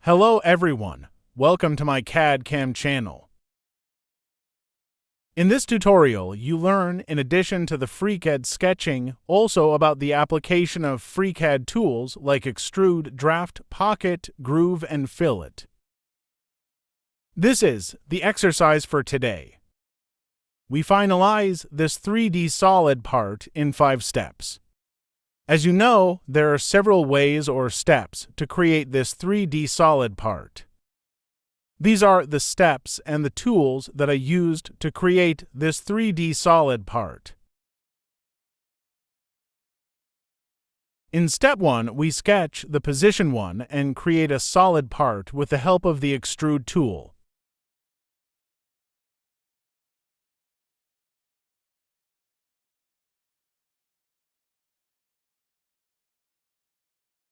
Hello everyone, welcome to my CAD/CAM channel. In this tutorial, you learn, in addition to the FreeCAD sketching, also about the application of FreeCAD tools like Extrude, Draft, Pocket, Groove, and Fillet. This is the exercise for today. We finalize this 3D solid part in 5 steps. As you know, there are several ways or steps to create this 3D solid part. These are the steps and the tools that I used to create this 3D solid part. In step 1, we sketch the position 1 and create a solid part with the help of the Extrude tool.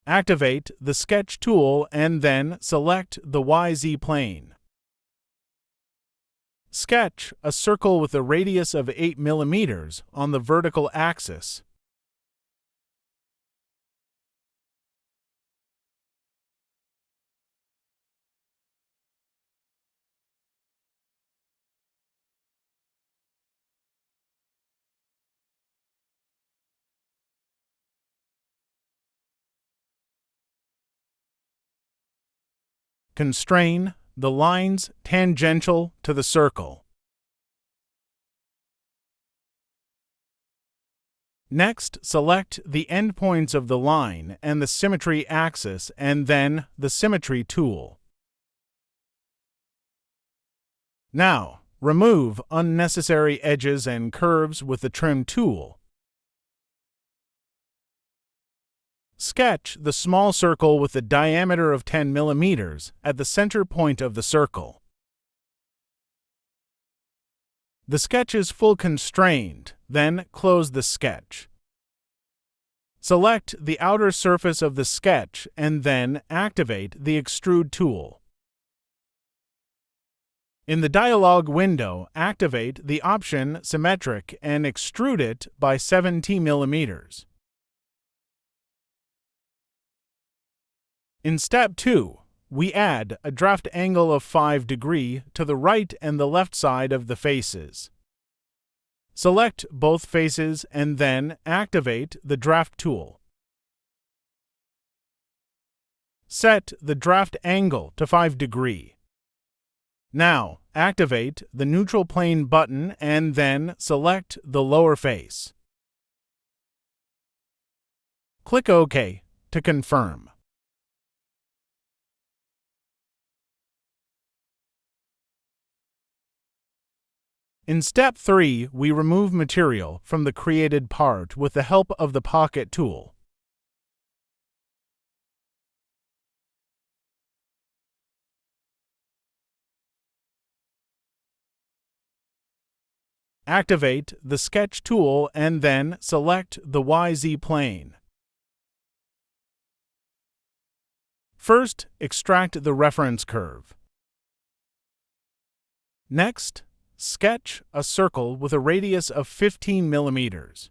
Activate the Sketch tool and then select the YZ plane. Sketch a circle with a radius of 8 mm on the vertical axis. Constrain the lines tangential to the circle. Next, select the endpoints of the line and the symmetry axis and then the symmetry tool. Now, remove unnecessary edges and curves with the trim tool. Sketch the small circle with a diameter of 10 mm at the center point of the circle. The sketch is full constrained, then close the sketch. Select the outer surface of the sketch and then activate the Extrude tool. In the dialog window, activate the option Symmetric and extrude it by 70 mm. In step 2, we add a draft angle of 5 degrees to the right and the left side of the faces. Select both faces and then activate the draft tool. Set the draft angle to 5 degrees. Now, activate the neutral plane button and then select the lower face. Click OK to confirm. In step 3, we remove material from the created part with the help of the Pocket tool. Activate the Sketch tool and then select the YZ plane. First, extract the reference curve. Next, sketch a circle with a radius of 15 mm.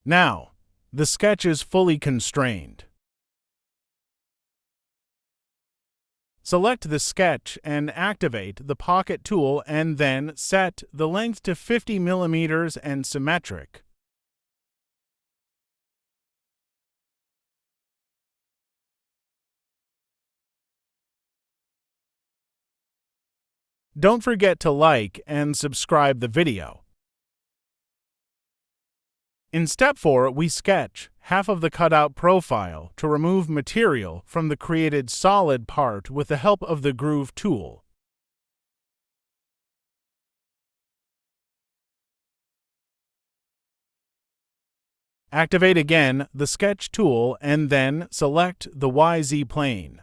Now, the sketch is fully constrained. Select the sketch and activate the Pocket tool and then set the length to 50 mm and symmetric. Don't forget to like and subscribe the video. In step 4, we sketch half of the cutout profile to remove material from the created solid part with the help of the Groove tool. Activate again the Sketch tool and then select the YZ plane.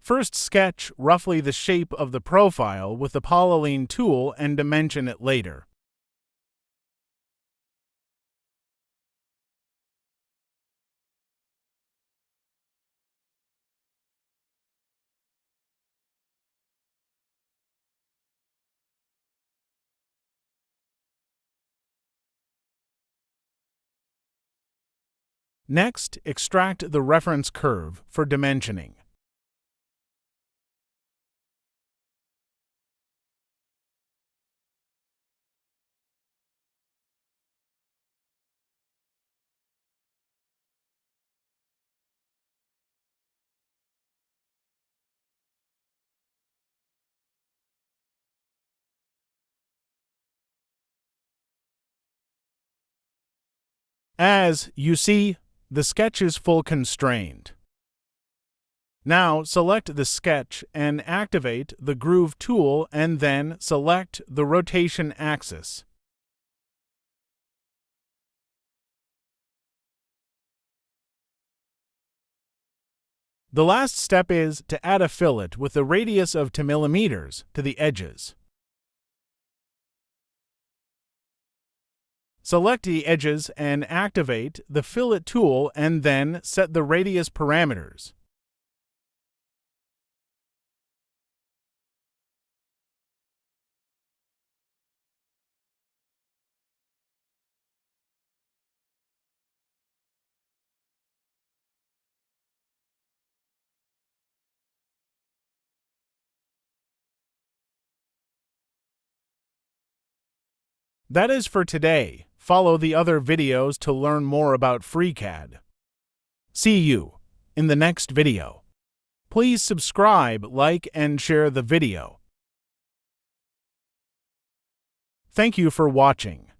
First, sketch roughly the shape of the profile with the polyline tool and dimension it later. Next, extract the reference curve for dimensioning. As you see, the sketch is full constrained. Now select the sketch and activate the Groove tool and then select the rotation axis. The last step is to add a fillet with a radius of 2 millimeters to the edges. Select the edges and activate the Fillet tool and then set the radius parameters. That is for today. Follow the other videos to learn more about FreeCAD. See you in the next video. Please subscribe, like, and share the video. Thank you for watching.